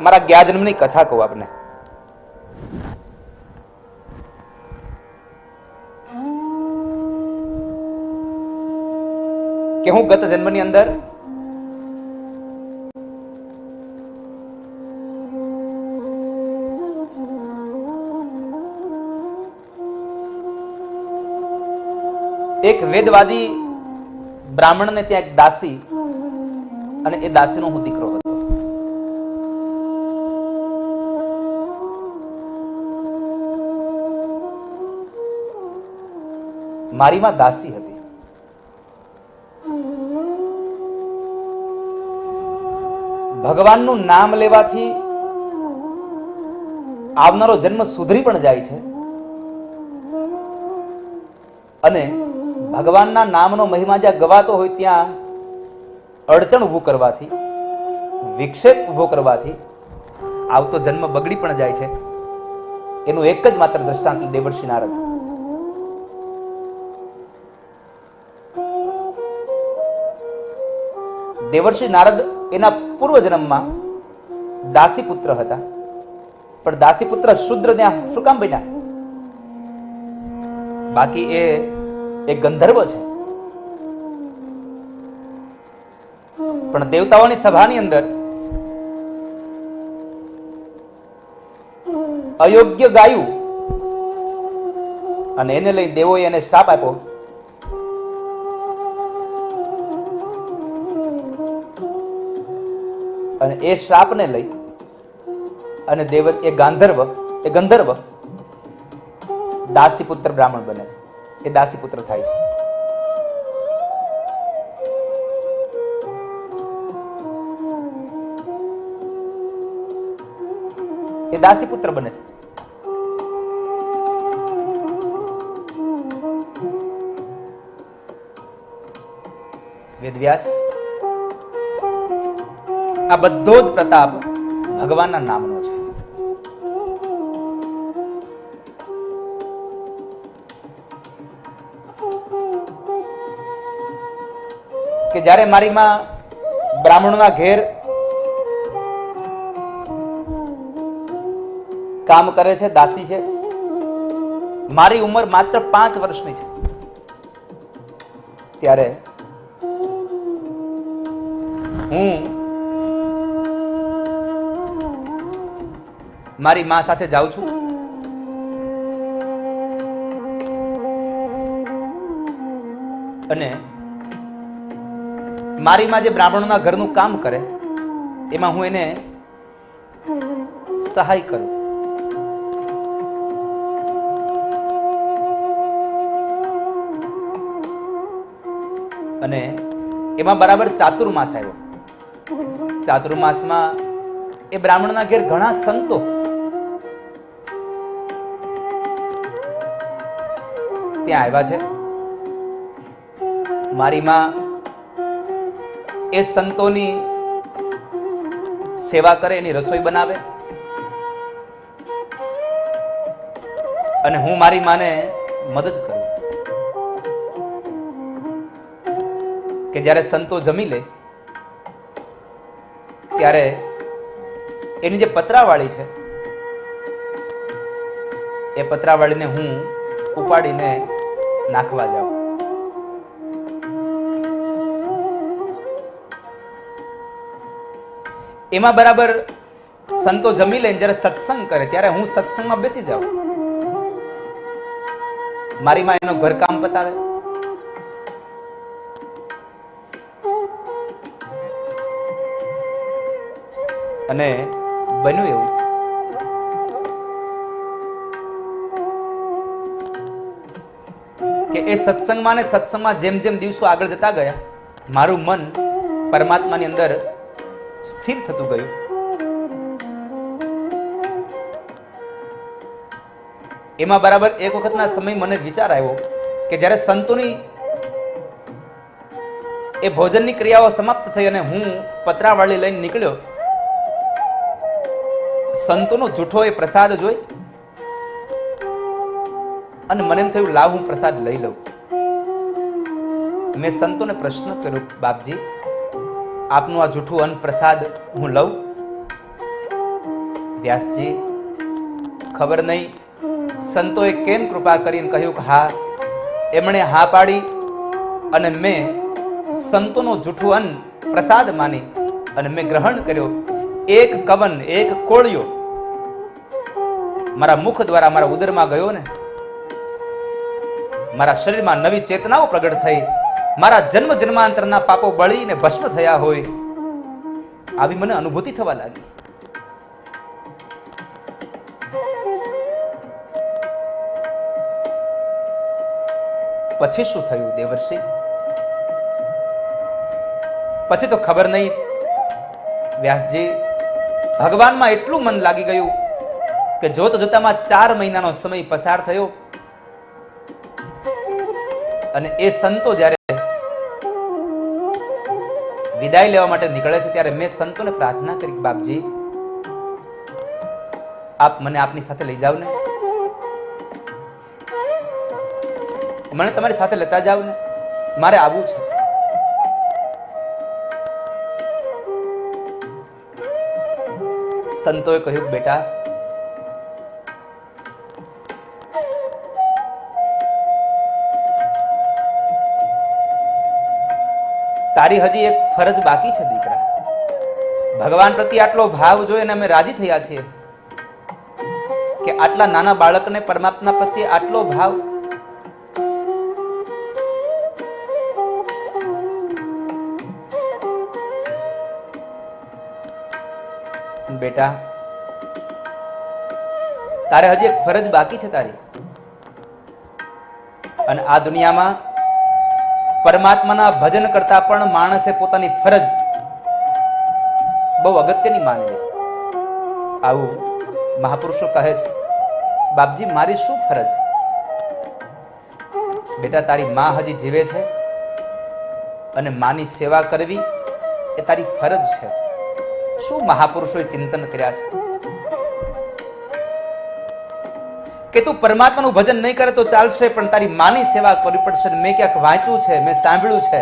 મારા ગયા જન્મની કથા કહું આપને. કે હું ગત જન્મની અંદર એક વેદવાદી બ્રાહ્મણને ત્યાં એક દાસી અને એ દાસીનો હું દીકરો હતો. મારી માં દાસી હતી. ભગવાનનું નામ લેવાથી આવનારો જન્મ સુધરી પણ જાય છે અને ભગવાનના નામનો મહિમા જ્યાં ગવાતો હોય ત્યાં અડચણ ઊભું કરવાથી, વિક્ષેપ ઊભો કરવાથી આવતો જન્મ બગડી પણ જાય છે. એનું એક જ માત્ર દ્રષ્ટાંત દેવર્ષિ નારદ. દેવર્ષિ નારદ એના પૂર્વ જન્મમાં દાસી પુત્ર હતા, પણ દાસી પુત્ર શુદ્ર ત્યાં શું કામ બન્યા? બાકી એ ગંધર્વ છે. પણ દેવતાઓની સભાની અંદર અયોગ્ય ગાયું અને એને લઈ દેવોએ એને શ્રાપ આપ્યો. અને એ શ્રાપને લઈ અને એ ગંધર્વ દાસી પુત્ર બ્રાહ્મણ બને છે. એ દાસી પુત્ર થાય છે. એ દાસી પુત્ર બને છે. વેદવ્યાસ આ બધો જ પ્રતાપ ભગવાનના નામનો છે. કે જ્યારે મારી માં બ્રાહ્મણના ઘેર કામ કરે છે, દાસી છે, મારી ઉંમર માત્ર 5 વર્ષની છે, ત્યારે હું મારી માં સાથે જાઉં છું. અને મારી માં જે બ્રાહ્મણોના ઘરનું કામ કરે એમાં હું એને સહાય કરું. અને એમાં બરાબર ચાતુર્માસ આવ્યો. ચાતુર્માસમાં એ બ્રાહ્મણના ઘેર ઘણા સંતો ત્યાં આવ્યા છે. મારી માં એ સંતોની સેવા કરે, એની રસોઈ બનાવે અને હું મારી માને મદદ કરું. કે જ્યારે સંતો જમી લે ત્યારે એની જે પતરાવાળી છે એ પતરાવાળીને હું ઉપાડીને નાખવા જાઉં. એમાં બરાબર સંતો જમી લે, જ્યારે સત્સંગ કરે ત્યારે હું સત્સંગમાં બેસી જાઉં. મારી માં એનો ઘરકામ પતાવે, અને બન્યું એવું કે એ સત્સંગમાં ને સત્સંગમાં જેમ જેમ દિવસો આગળ જતા ગયા મારું મન પરમાત્માની અંદર સ્થિર થતું ગયું. એમાં બરાબર એક વખતના સમય મને વિચાર આવ્યો કે જ્યારે સંતોની એ ભોજનની ક્રિયાઓ સમાપ્ત થઈ અને હું પતરાવાળી લઈને નીકળ્યો, સંતોનો જૂઠો એ પ્રસાદ જોઈ અને મને એમ થયું લાવ હું પ્રસાદ લઈ લઉં. મેં સંતોને પ્રશ્ન કર્યો, બાપજી આપનું આ જૂઠું અન્ન પ્રસાદ હું લઉં? વ્યાસજી, ખબર નહીં સંતોએ કેમ કૃપા કરીને કહ્યું કે હા, એમણે હા પાડી અને મેં સંતોનું જૂઠું અન્ન પ્રસાદ માની અને મેં ગ્રહણ કર્યો. એક કવન, એક કોળિયો મારા મુખ દ્વારા મારા ઉદરમાં ગયો ને, મારા શરીરમાં નવી ચેતનાઓ પ્રગટ થઈ, મારા જન્મ જન્માંતરના પાપો બળીને ભસ્મ થયા હોય આવી મને અનુભૂતિ થવા લાગી. પછી શું થયું દેવર્ષિ? પછી તો ખબર નહીં વ્યાસજી, ભગવાનમાં એટલું મન લાગી ગયું કે જોત જોતામાં 4 મહિનાનો સમય પસાર થયો અને એ સંતો જ્યારે વિદાય લેવા માટે નીકળે છે ત્યારે મેં સંતોને પ્રાર્થના કરી, બાપજી આપ મને આપની સાથે લઈ જાવ ને, મને તમારી સાથે લેતા જાવ ને, મારે આવવું છે. સંતોએ કહ્યું, બેટા તારી હજી એક ફરજ બાકી છે દીકરા. ભગવાન પ્રત્યે આટલો ભાવ જોઈને અમે રાજી થયા છીએ કે આટલા નાના બાળકને પરમાત્મા પ્રત્યે આટલો ભાવ. બેટા તારે હજી એક ફરજ બાકી છે તારી, અને આ દુનિયામાં પરમાત્માના ભજન કરતા પણ માણસે પોતાની ફરજ બહુ અગત્યની માનવી. આવું મહાપુરુષો કહે છે. બાપજી મારી શું ફરજ? બેટા તારી માં હજી જીવે છે અને માની સેવા કરવી એ તારી ફરજ છે. શું મહાપુરુષોએ ચિંતન કર્યા છે કે તું પરમાત્માનું ભજન નહીં કરે તો ચાલશે પણ તારી માની સેવા કરવી પડશે. મેં ક્યાંક વાંચ્યું છે, મેં સાંભળ્યું છે,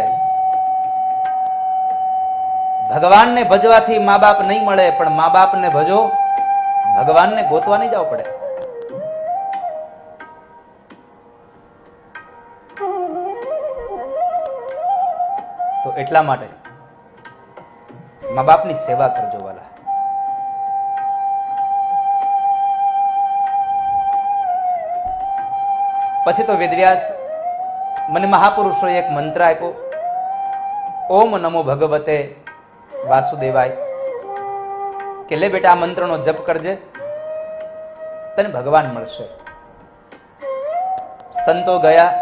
ભગવાનને ભજવાથી મા બાપ નહીં મળે, પણ મા બાપને ભજો ભગવાનને ગોતવા નહીં જવું પડે. તો એટલા માટે મા બાપની સેવા કરજો વાલા. પછી તો વેદવ્યાસ મને મહાપુરુષોએ એક મંત્ર આપ્યો, ઓમ નમો ભગવતે વાસુદેવાય, કે લે બેટા આ મંત્રનો જપ કરજે, તને ભગવાન મળશે. સંતો ગયા,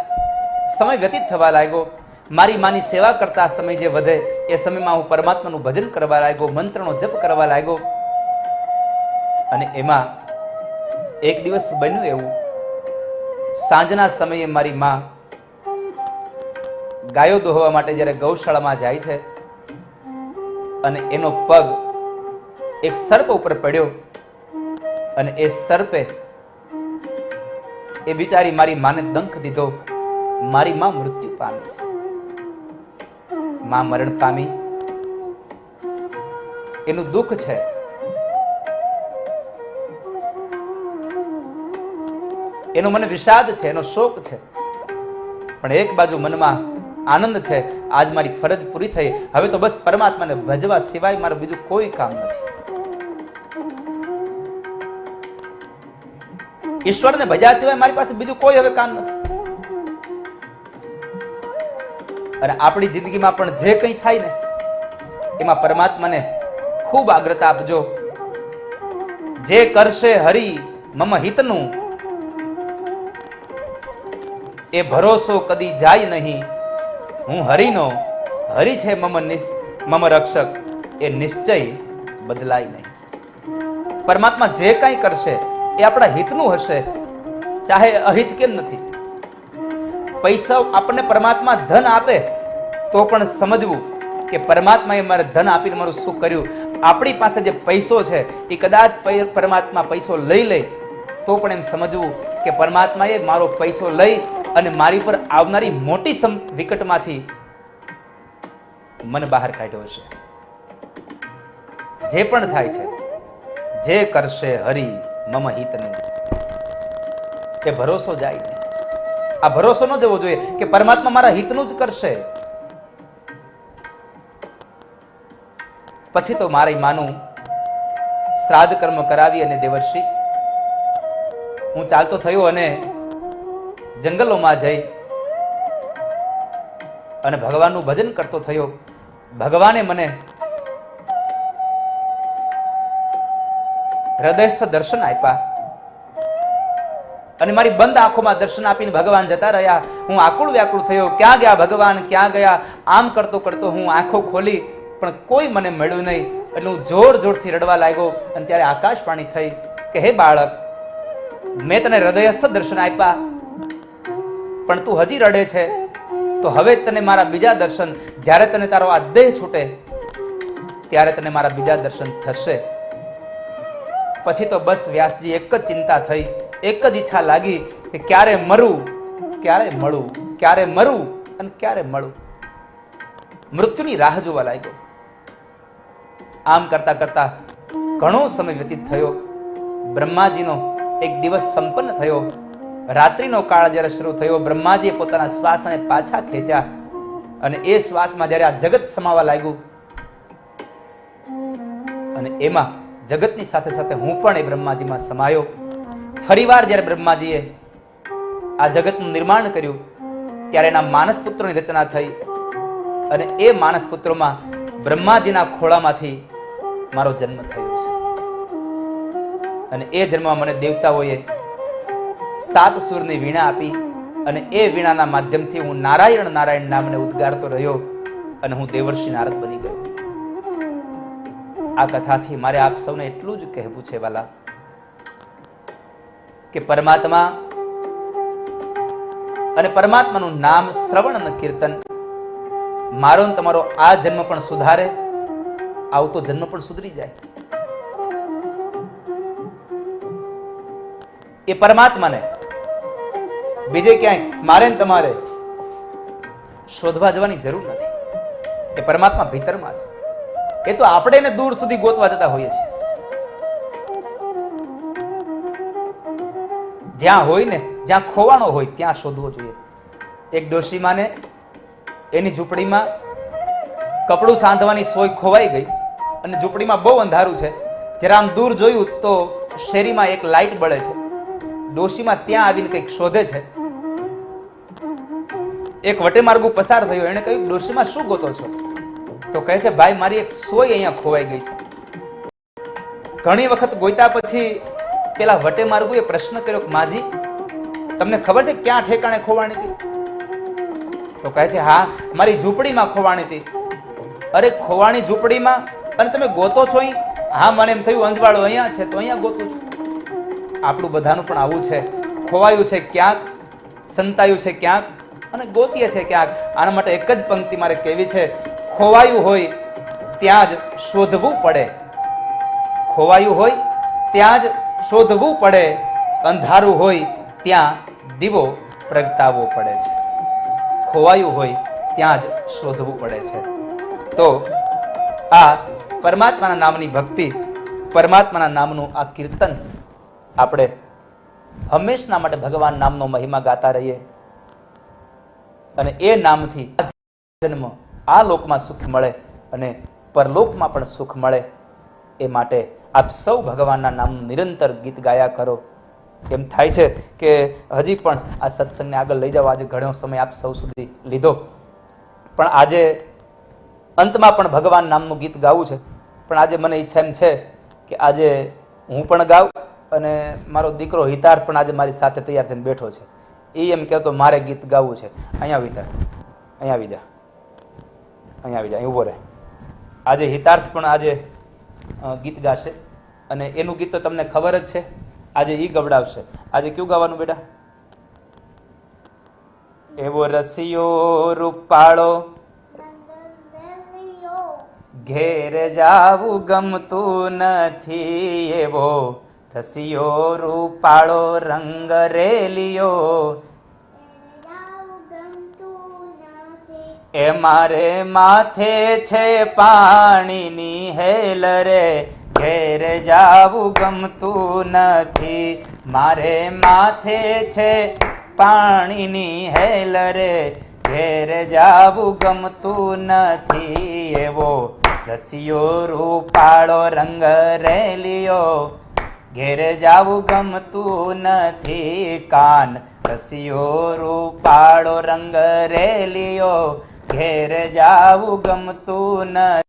સમય વ્યતીત થવા લાગ્યો. મારી માની સેવા કરતા સમય જે વધે એ સમયમાં હું પરમાત્માનું ભજન કરવા લાગ્યો, મંત્રનો જપ કરવા લાગ્યો. અને એમાં એક દિવસ બન્યું એવું, સાંજના સમયે મારી માં ગાયો દોહવા માટે જ્યારે ગૌશાળામાં જાય છે અને એનો પગ એક સર્પ ઉપર પડ્યો અને એ સર્પે એ બિચારી મારી માને ડંખ દીધો. મારી માં મૃત્યુ પામી છે. માં મરણ પામી, એનું દુઃખ છે. એનો મને વિષાદ છે, એનો શોક છે, પણ એક બાજુ મનમાં આનંદ છે. આજ મારી ફરજ પૂરી થઈ, હવે તો બસ પરમાત્માને ભજવા સિવાય મારું બીજું કોઈ કામ નથી. ઈશ્વરને ભજ્યા સિવાય મારી પાસે બીજું કોઈ હવે કામ નથી. અને આપણી જિંદગીમાં પણ જે કંઈ થાય ને એમાં પરમાત્માને ખૂબ આગ્રતા આપજો. જે કરશે હરિ મમ હિતનું, એ ભરોસો કદી જાય નહીં. હું હરિનો, હરિ છે મમ રક્ષક, એ નિશ્ચય બદલાય નહીં. પરમાત્મા જે કંઈ કરશે એ આપણા હિતનું હશે, ચાહે અહિત કેમ નથી. પૈસા આપણને પરમાત્મા ધન આપે તો પણ સમજવું કે પરમાત્માએ મારે ધન આપીને મારું શું કર્યું. આપણી પાસે જે પૈસો છે એ કદાચ પરમાત્મા પૈસો લઈ લે તો પણ એમ સમજવું કે પરમાત્માએ મારો પૈસો લઈ અને મારી પર આવનારી મોટી વિકટમાંથી મને બહાર કાઢ્યો છે. જે પણ થાય છે, જે કરશે હરિ મમ હિતનું, એ ભરોસો જાય નહીં. આ ભરોસો ન જવો જોઈએ કે પરમાત્મા મારા હિતનું જ કરશે. પછી તો મારી માનું શ્રાદ્ધ કર્મ કરાવી અને દેવર્ષિ હું ચાલતો થયો અને જંગલોમાં જઈ અને ભગવાનનું ભજન કરતો થયો. ભગવાને મને હૃદયસ્થ દર્શન આપ્યા અને મારી બંધ આંખોમાં દર્શન આપીને ભગવાન જતા રહ્યા. હું આકુળ વ્યાકુળ થયો, ક્યાં ગયા ભગવાન, ક્યાં ગયા? આમ કરતો કરતો હું આંખો ખોલી પણ કોઈ મને મળ્યું નહીં. એટલે હું જોર જોરથી રડવા લાગ્યો અને ત્યારે આકાશવાણી થઈ કે હે બાળક, મેં તને હૃદયસ્થ દર્શન આપ્યા પણ તું હજી રડે છે, તો હવે તને મારા બીજા દર્શન, જ્યારે તને તારો આ દેહ છૂટે ત્યારે તને મારા બીજા દર્શન થશે. પછી તો બસ વ્યાસજી એક જ ચિંતા થઈ, એક જ ઈચ્છા લાગી કે ક્યારે મરું, ક્યારે મળું, ક્યારે મરું અને ક્યારે મળું. મૃત્યુની રાહ જોવા લાગ્યો. આમ કરતા કરતા ઘણો સમય વ્યતીત થયો. બ્રહ્માજીનો એક દિવસ સંપન્ન થયો. રાત્રિનો કાળ જ્યારે શરૂ થયો, બ્રહ્માજીએ પોતાના શ્વાસને પાછા ખેંચ્યા અને એ શ્વાસમાં જ્યારે આ જગત સમાવા લાગ્યું અને એમાં જગતની સાથે સાથે હું પણ એ બ્રહ્માજીમાં સમાયો. ફરીવાર જ્યારે બ્રહ્માજીએ આ જગતનું નિર્માણ કર્યું ત્યારે એના માનસ પુત્રોની રચના થઈ અને એ માનસ પુત્રોમાં બ્રહ્માજીના ખોળામાંથી મારો જન્મ થયો છે. અને એ જન્મમાં મને દેવતાઓએ 7 સૂરની વીણા આપી અને એ વીણાના માધ્યમથી હું નારાયણ નારાયણ નામને ઉદ્ગારતો રહ્યો અને હું દેવર્ષિ નારદ બની ગયો. આ કથાથી મારે આપ સૌને એટલું જ કહેવું છે વાલા, કે પરમાત્મા અને પરમાત્માનું નામ શ્રવણ અને કીર્તન મારો ને તમારો આ જન્મ પણ સુધારે, આવતો જન્મ પણ સુધરી જાય. એ પરમાત્માને બીજે ક્યાંય મારે ને તમારે શોધવા જવાની જરૂર નથી. એ પરમાત્મા ભીતરમાં છે. એ તો આપણે એને દૂર સુધી ગોતવા જતા હોઈએ છીએ. જ્યાં હોય ને, જ્યાં ખોવાણો હોય ત્યાં શોધવો જોઈએ. એક ડોશીમાને એની ઝૂંપડીમાં કપડું સાંધવાની સોય ખોવાઈ ગઈ અને ઝૂંપડીમાં બહુ અંધારું છે. જરા આમ દૂર જોયું તો શેરીમાં એક લાઈટ બળે છે. ડોશીમાં ત્યાં આવીને કંઈક શોધે છે. એક વટે માર્ગો પસાર થયો. એને કહ્યું, ડોશીમાં શું ગોતો છો? તો કહે છે, ભાઈ મારી એક સોય અહીંયા ખોવાઈ ગઈ છે. ઘણી વખત ગોઈતા પછી પેલા વટે માર્ગુએ પ્રશ્ન કર્યો, માજી તમને ખબર છે ક્યાં ઠેકાણે ખોવાણી હતી? તો કહે છે, હા મારી ઝૂંપડીમાં ખોવાણી હતી. અરે ખોવાણી ઝૂંપડીમાં અને તમે ગોતો છો અહીં? હા મને એમ થયું અંજવાળો અહીંયા છે તો અહીંયા ગોતું છું. આપણું બધાનું પણ આવું છે. ખોવાયું છે ક્યાંક, સંતાયું છે ક્યાંક અને ગોતીએ છે ક્યાંક. આના માટે એક જ પંક્તિ મારે કહેવી છે, ખોવાયું હોય ત્યાં જ શોધવું પડે. ખોવાયું હોય ત્યાં જ શોધવું પડે. અંધારું હોય ત્યાં દીવો પ્રગટાવવો પડે છે. ખોવાયું હોય ત્યાં જ શોધવું પડે છે. તો આ પરમાત્માના નામની ભક્તિ, પરમાત્માના નામનું આ કીર્તન આપણે હંમેશના માટે ભગવાન નામનો મહિમા ગાતા રહીએ અને એ નામથી જન્મ આ લોકમાં સુખ મળે અને પરલોકમાં પણ સુખ મળે. એ માટે આપ સૌ ભગવાનના નામનું નિરંતર ગીત ગાયા કરો. એમ થાય છે કે હજી પણ આ સત્સંગને આગળ લઈ જાઓ. આજે ઘણો સમય આપ સૌ સુધી લીધો, પણ આજે અંતમાં પણ ભગવાન નામનું ગીત ગાવું છે. પણ આજે મને ઈચ્છા એમ છે કે આજે હું પણ ગાઉં અને મારો દીકરો હિતાર્થ પણ આજે મારી સાથે તૈયાર થઈને બેઠો છે. એ એમ કહેતો મારે ગીત ગાવું છે. અહીંયા વિતાર, અહીંયા આવી જા, અહીંયા આવી જા, અહીં ઉભો રહે. આજે હિતાર્થ પણ આજે ગીત ગાશે અને એનું ગીત તો તમને ખબર જ છે. આજે ઈ ગવડાવશે. આજે કયું ગાવાનું બેટા? એવો રસિયો રૂપાળો ઘેર જાવું ગમતું નથી, એવો રસિયો રૂપાળો રંગ રેલિયો એ મારે માથે છે પાણીની હેલ રે, ઘેર જાવું ગમતું નથી. મારે માથે છે પાણીની હેલ રે, ઘેર જાવું ગમતું નથી. એવો રસિયો રૂપાળો રંગ રેલિયો, ઘેર જાવું ગમતું નથી. કાન રસિયો રૂપાળો રંગ રેલિયો, ઘેર જાવું ગમતું નથી.